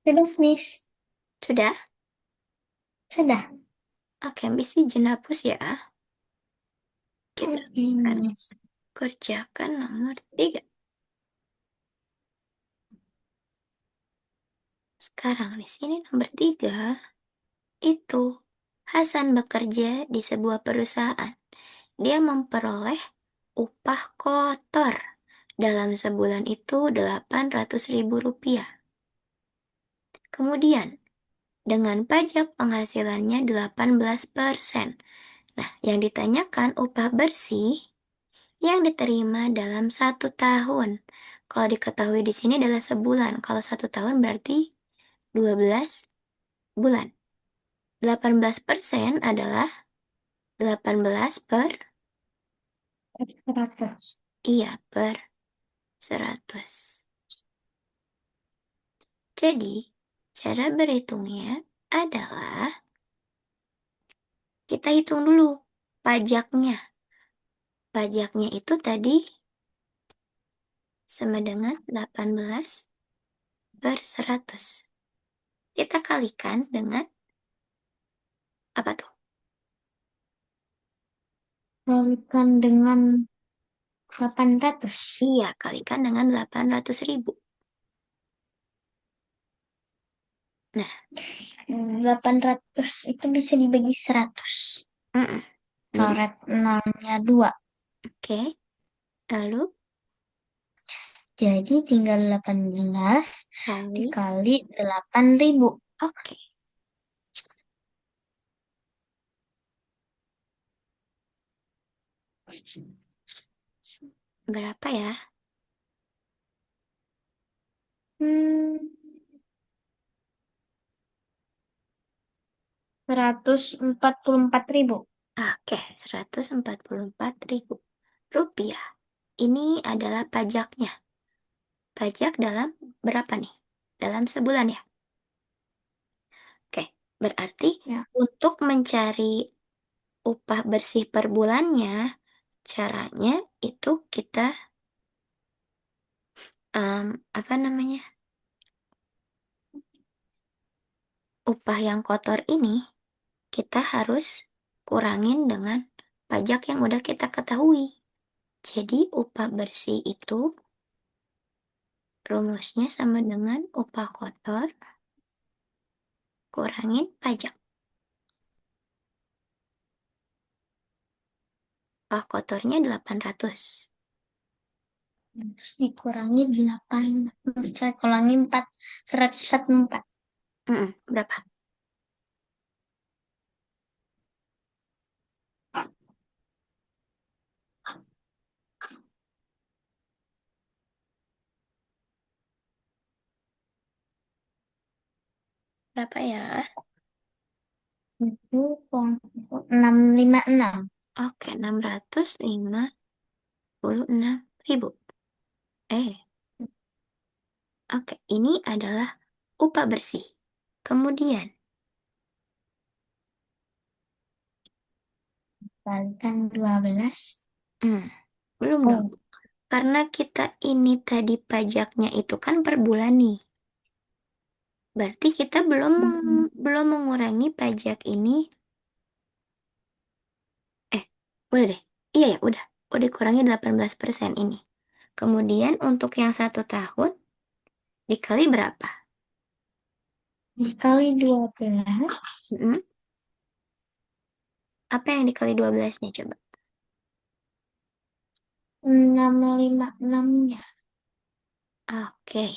Sudah, Miss. Sudah? Sudah. Oke, ambisi izin hapus ya. Kita akan Yes. kerjakan nomor 3. Sekarang di sini nomor 3 itu Hasan bekerja di sebuah perusahaan. Dia memperoleh upah kotor dalam sebulan itu 800.000 rupiah. Kemudian, dengan pajak penghasilannya 18%. Nah, yang ditanyakan upah bersih yang diterima dalam 1 tahun. Kalau diketahui di sini adalah sebulan. Kalau 1 tahun berarti 12 bulan. 18% adalah 18 per, 100. iya, per 100. Jadi, cara berhitungnya adalah kita hitung dulu pajaknya. Pajaknya itu tadi sama dengan 18 per 100. Kita kalikan dengan apa tuh? Kalikan dengan 800. Iya, kalikan dengan 800.000. Nah, 800 itu bisa dibagi 100. mm-mm. Jadi, Coret nolnya 2. oke. Lalu, Jadi tinggal 18 kali, dikali 8.000. oke. Berapa ya? Hmm, 144.000. Oke, 144.000 rupiah. Ini adalah pajaknya. Pajak dalam berapa nih? Dalam sebulan ya? Oke, berarti Ya, untuk mencari upah bersih per bulannya, caranya itu kita, apa namanya? Upah yang kotor ini kita harus kurangin dengan pajak yang udah kita ketahui. Jadi upah bersih itu rumusnya sama dengan upah kotor kurangin pajak. Upah kotornya 800. terus dikurangi 8. Saya kurangi 4. 144. Berapa? Berapa ya? Itu 656. Oke, 656.000. Eh, oke, ini adalah upah bersih. Kemudian, Kalikan 12. hmm, belum dong. Oh, Karena kita ini tadi pajaknya itu kan per bulan nih. Berarti kita belum mm, belum mengurangi pajak ini. Eh, udah deh. Iya ya, udah. Udah kurangi 18% ini. Kemudian untuk yang 1 tahun dikali berapa? dikali 12. Mm-mm. Apa yang dikali 12-nya coba? 656-nya. Oke,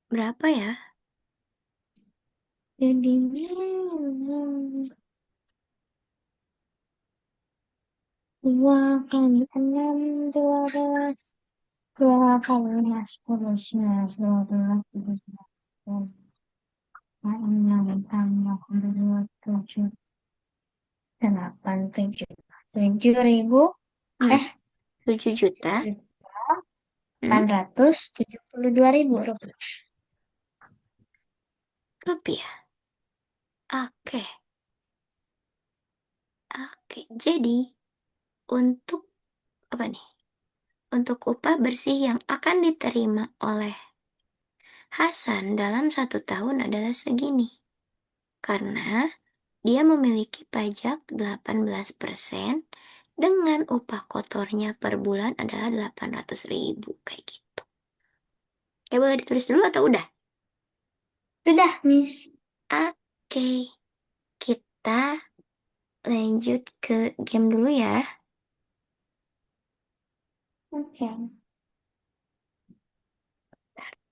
berapa ya? Jadinya 2 kali 6, 12. 2 kali 10, 19, 12, 13, 6, tambah 2, 7, 8, 7. 7.000, Hmm, eh, 7 juta. Hmm, 872.000 rupiah. rupiah. Oke, oke. Jadi, untuk apa nih? Untuk upah bersih yang akan diterima oleh Hasan dalam 1 tahun adalah segini. Karena dia memiliki pajak 18% dengan upah kotornya per bulan adalah 800.000 kayak gitu. Ya boleh ditulis dulu atau udah? Sudah, Miss. Oke, kita lanjut ke game dulu ya. Oke.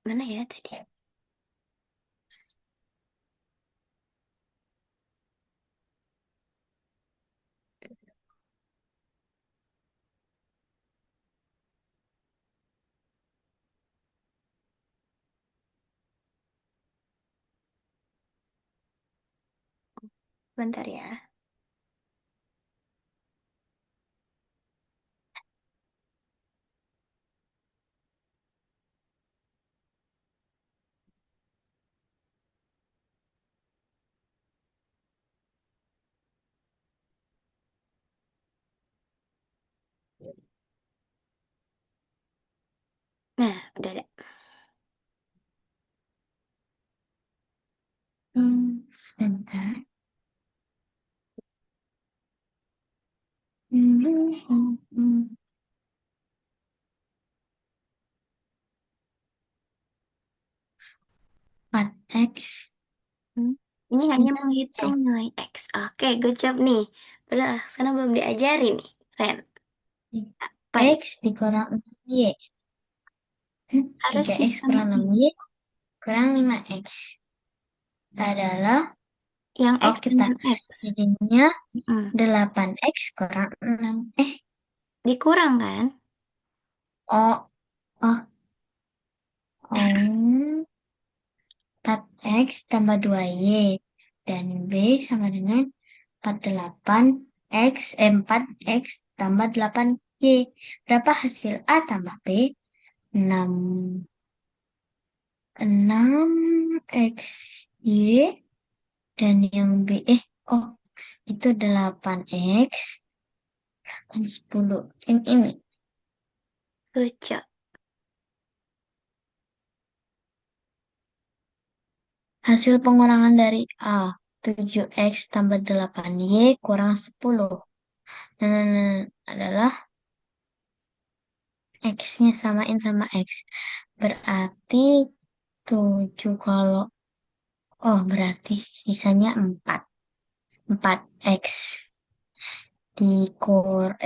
Mana ya tadi? Bentar ya. Nah, udah ada. Sebentar. Hmm. 4X Hmm. Ini hanya minus menghitung nilai X. Oke, good job nih. Padahal sana belum diajarin nih. Keren. Apa nih? X dikurang 6Y. Harus 3X bisa kurang lebih. 6Y kurang 5X adalah, Yang oh X kita, dengan X. jadinya Hmm. 8X kurang 6. Dikurang kan? Oh, oh, oh, 4X tambah 2Y. Dan B sama dengan 4X tambah 8Y. Berapa hasil A tambah B? 6. 6XY. Dan yang B, oh, itu 8X. Dan 10. Yang ini. Good job. Hasil pengurangan dari A. 7X tambah 8Y kurang 10. Adalah X-nya samain sama X. Berarti 7 kalau, oh berarti sisanya 4. 4X dikur,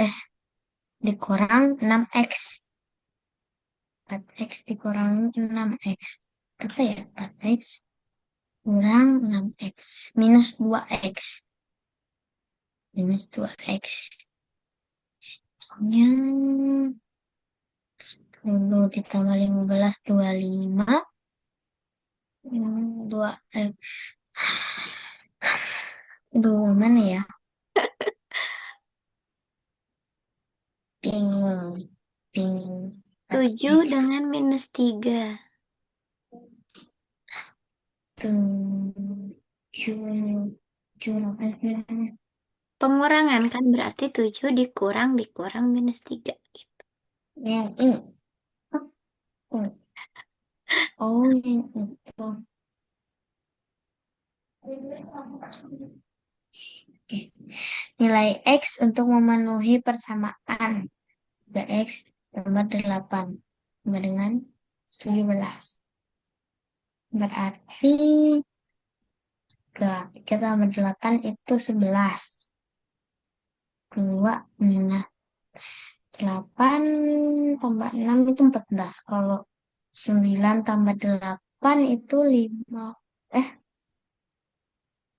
dikurang 6X. 4X dikurang 6X. Berapa ya? 4X kurang 6X. Minus 2X. Minus 2X. Nya 10 ditambah 15, 25. 2X. Aduh, mana ya? Bingung. Bingung. 7 4X. dengan minus 3. 7. 7. Pengurangan kan berarti 7 dikurang dikurang minus 3. Yang ini. Oh, oh, yang itu. Oke. Nilai X untuk memenuhi persamaan. 3X tambah 8. Sama dengan 17. Berarti 3 tambah 8 itu 11. 2, nah, 8 tambah 6 itu 14. Kalau 9 tambah 8 itu 5. Eh,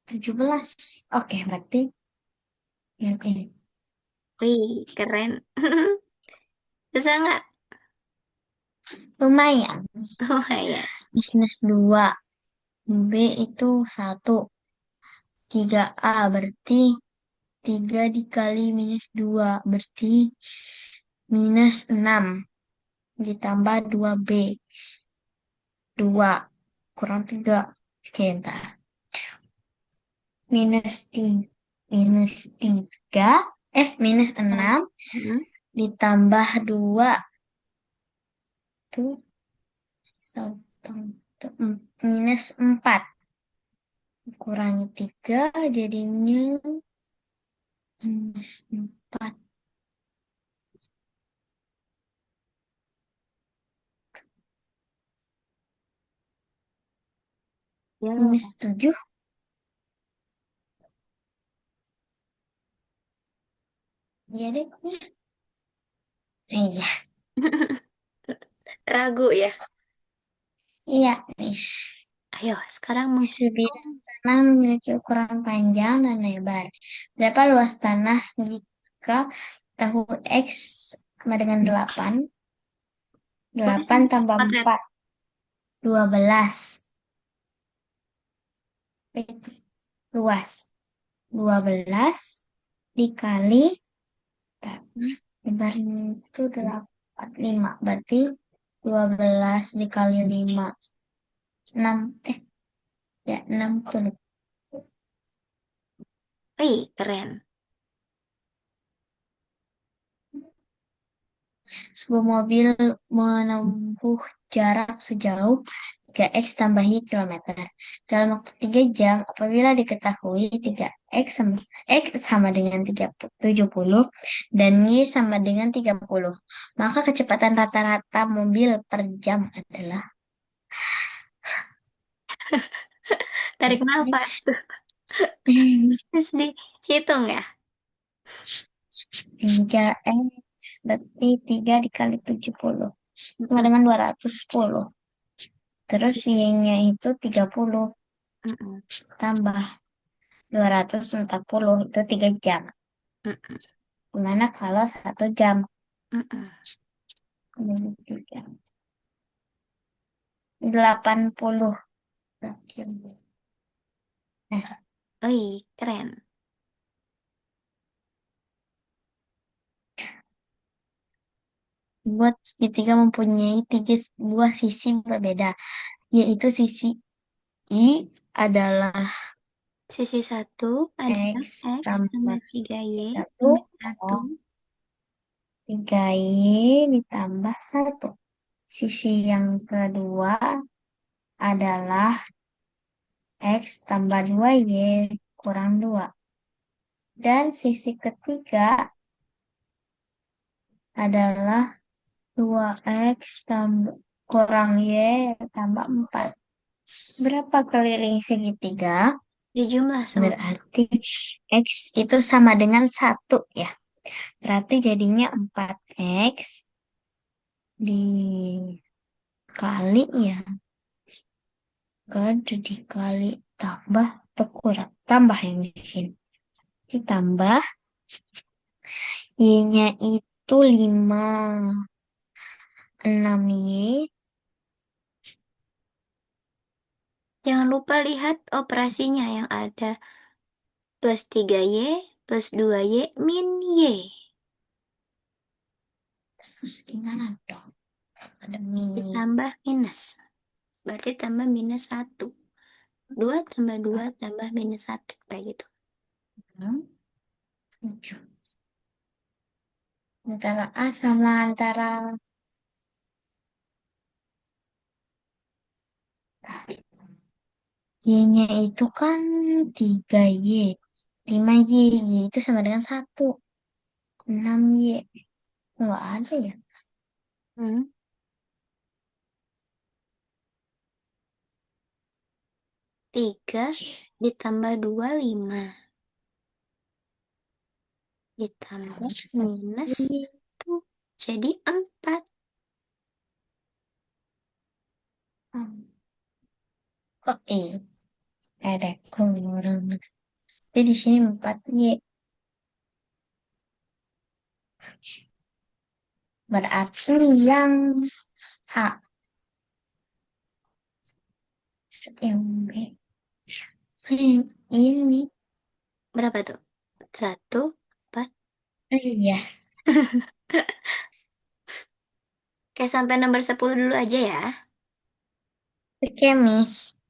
17. Oke, berarti yang ini. Wih, keren. Bisa nggak? Lumayan. Lumayan. Minus 2. B itu 1. 3A berarti 3 dikali minus 2. Berarti minus 6. Ditambah 2B. 2 kurang 3. Oke, entar. Minus 3. Minus 3. Minus 6. Hmm. Ditambah 2. Itu 1. minus 4. Kurangi 3 jadinya minus 4. Ya, Minus 7. Iya deh. Iya. ragu ya. Iya, Miss. Ayo, sekarang menghitung. Sebidang tanah memiliki ukuran panjang dan lebar. Berapa luas tanah jika tahu X sama dengan 8? Boleh 8 tambah potret. 4, 12. Itu luas. 12 dikali lebarnya itu 8, 5. Berarti 12 dikali 5. 6. Ya 60. Wih, keren. Sebuah mobil menempuh jarak sejauh 3x tambah y kilometer dalam waktu 3 jam apabila diketahui 3x sama dengan 70 dan y sama dengan 30. Maka kecepatan rata-rata mobil per jam adalah Tarik nafas tuh. Terus dihitung ya. 3x berarti 3 dikali 70 sama Mm-mm, dengan 210. Terus y-nya itu 30 mm-mm, tambah 240 itu 3 jam. mm-mm, Gimana kalau 1 jam? mm-mm. Kali 3. 80 jam. Nah, Wih, keren. buat segitiga mempunyai tiga buah sisi berbeda, yaitu sisi I adalah Sisi satu adalah X X tambah tambah 3Y satu, tambah 1. 3Y ditambah satu. Sisi yang kedua adalah X tambah 2Y kurang 2. Dan sisi ketiga adalah 2x tambah kurang y tambah 4. Berapa keliling segitiga? Dijumlah semua. Berarti x itu sama dengan 1 ya. Berarti jadinya 4x dikali ya. Kan dikali tambah atau kurang. Tambah yang di sini. Ditambah y-nya itu 5. 6y. Jangan lupa lihat operasinya yang ada plus 3Y plus 2Y min Y. Terus gimana dong? Ada mini. Ditambah minus. Berarti tambah minus 1. 2 tambah 2 tambah minus 1. Kayak gitu. 7. Antara A sama antara Y-nya itu kan 3Y. 5Y. Y itu sama dengan 1. 6Y. Enggak ada ya. Hmm. 3 ditambah 2 5. Ditambah minus Y. 1. Jadi 4. Oh iya. Ada kurang. Jadi di sini 4Y. Berarti yang A. Yang B. Ini. Berapa tuh? 1, 4. Iya. Kayak sampai nomor 10 dulu aja ya. Oke, Miss.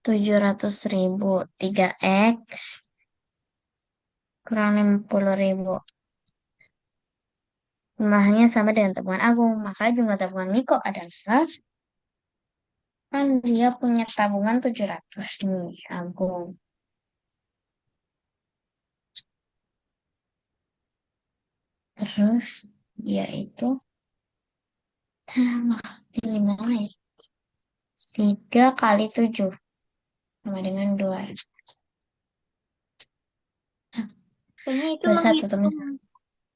700.000. 3x kurang 50.000. Jumlahnya sama dengan tabungan Agung. Maka jumlah tabungan Niko adalah Kan dia punya tabungan 700 nih, Agung. Terus dia itu, gimana ya? 3 kali 7 sama dengan 2. Kayaknya itu 21 tambah menghitung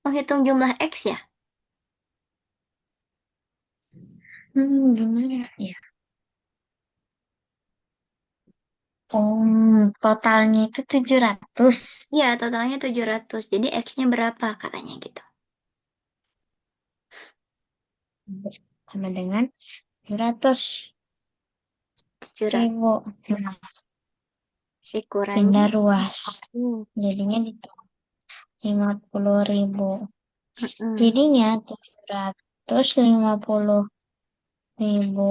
menghitung jumlah X ya? gimana ya? Totalnya itu 700 Iya, totalnya 700. Jadi X-nya berapa katanya gitu. sama dengan 700 700 ribu. Nah, dikurangi. pindah ruas. Hmm. Jadinya di 50 ribu. Mm-mm. Jadinya 750 ribu.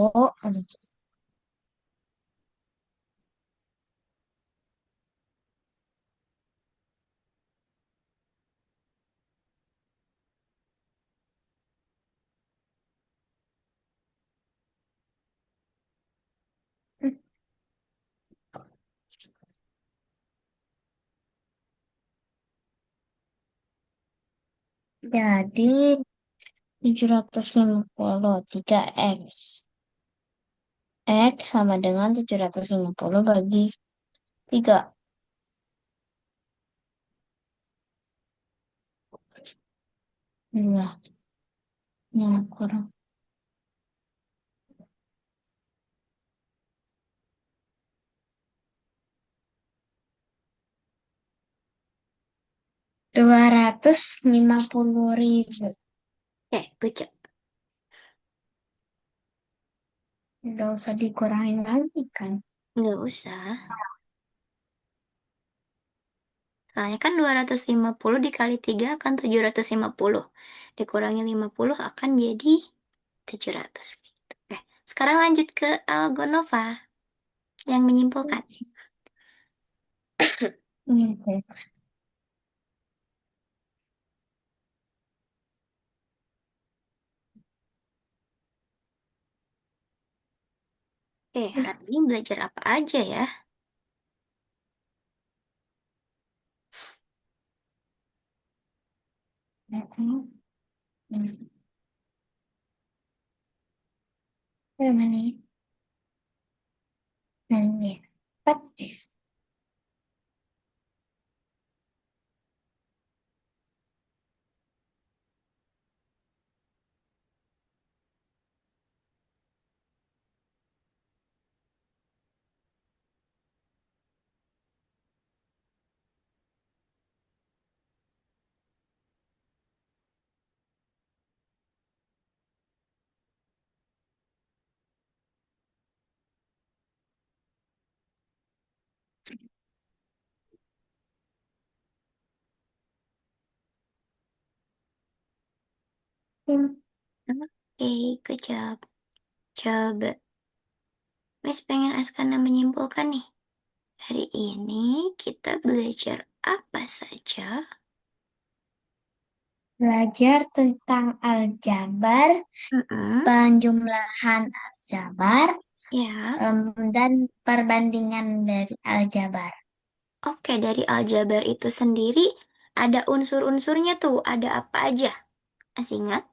Jadi 750 3x. X sama dengan 750 bagi 3. Dua. Yang kurang. 250 ribu. Good job. Nggak usah dikurangin lagi kan. Nggak usah. Soalnya kan 250 dikali 3 akan 750. Dikurangi 50 akan jadi 700. Gitu. Oke, sekarang lanjut ke Algonova yang menyimpulkan. Iya. Hari ini belajar apa aja ya? Mana ya? Mana ya? Empat, guys. Oke, good job. Coba. Miss pengen Askana menyimpulkan nih. Hari ini kita belajar apa saja? Belajar tentang aljabar, Mm-mm. penjumlahan aljabar, Ya, dan perbandingan dari aljabar. oke, dari aljabar itu sendiri ada unsur-unsurnya tuh. Ada apa aja? Masih ingat?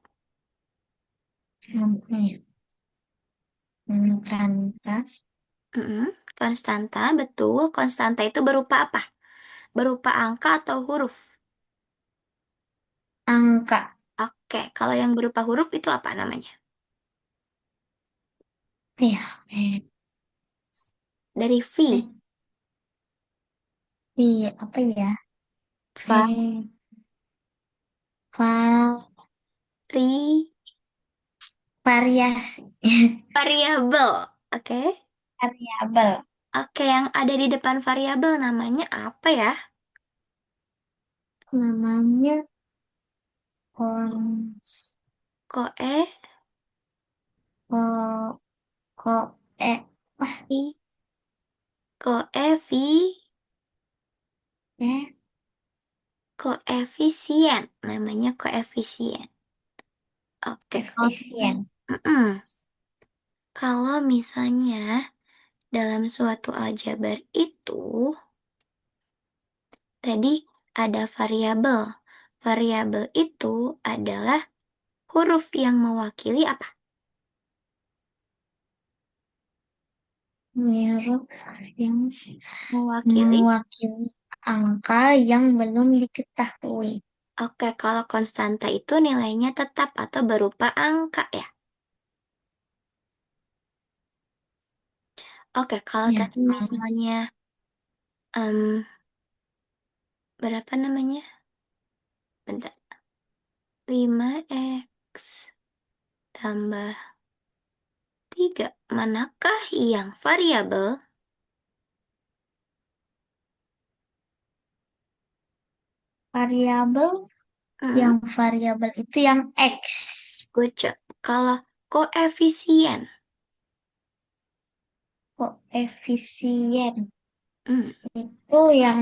Oke. Kantas, Mm-mm. Konstanta, betul. Konstanta itu berupa apa? Berupa angka atau huruf? angka. Oke, kalau yang berupa huruf itu apa namanya? Ya, Dari eh, V. iya, apa ya? Va, Va, ri, variasi. variabel. Oke. Variabel. Oke, yang ada di depan variabel namanya apa ya? Namanya kons, Koe, ko, ko, wah, vi, koefi, eh, koefisien. Namanya koefisien. Oke, kalau efisien. Mm-mm. Kalau misalnya dalam suatu aljabar itu tadi ada variabel. Variabel itu adalah huruf yang mewakili apa? Huruf yang Mewakili. mewakili angka yang belum diketahui. Oke, kalau konstanta itu nilainya tetap atau berupa angka ya. Oke, kalau Ya, tadi misalnya em, berapa namanya? Bentar. 5x tambah 3. Manakah yang variabel? variabel Hmm, yang variabel itu yang X. good job. Kalau koefisien. Koefisien Hmm, itu yang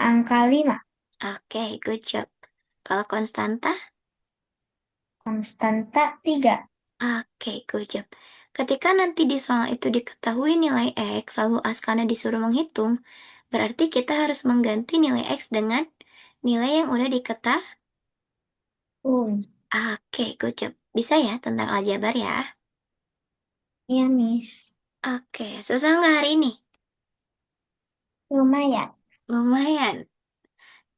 angka 5. oke, good job. Kalau konstanta? Konstanta 3. Oke, good job. Ketika nanti di soal itu diketahui nilai X, lalu Askana disuruh menghitung, berarti kita harus mengganti nilai X dengan nilai yang udah diketahui. Oke, good job. Bisa ya tentang aljabar ya? Iya, Miss. Oke, susah nggak hari ini? Lumayan. Lumayan.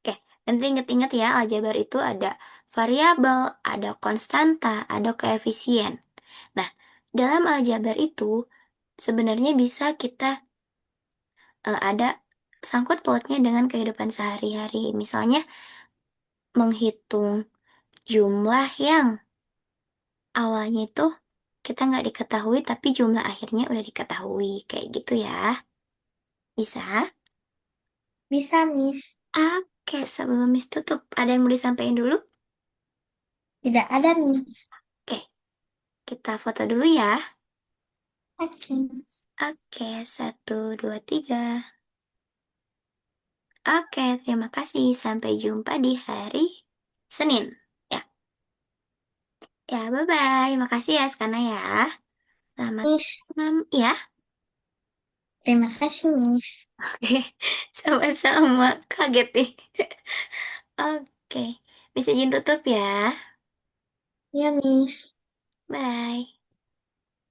Oke, nanti inget-inget ya, aljabar itu ada variabel, ada konstanta, ada koefisien. Nah, dalam aljabar itu sebenarnya bisa kita ada sangkut pautnya dengan kehidupan sehari-hari. Misalnya menghitung jumlah yang awalnya itu kita nggak diketahui tapi jumlah akhirnya udah diketahui. Kayak gitu ya. Bisa? Bisa, Miss. Oke, sebelum Miss tutup, ada yang mau disampaikan dulu? Tidak ada, Miss. Oke, kita foto dulu ya. Oke. Oke, satu, dua, tiga. Oke, terima kasih. Sampai jumpa di hari Senin. Ya, ya, bye-bye. Makasih ya, Skana ya. Selamat Miss, malam. Ya, terima kasih, Miss. oke. Sama-sama. Kaget nih. Oke, bisa izin tutup ya. Ya, Miss. Bye.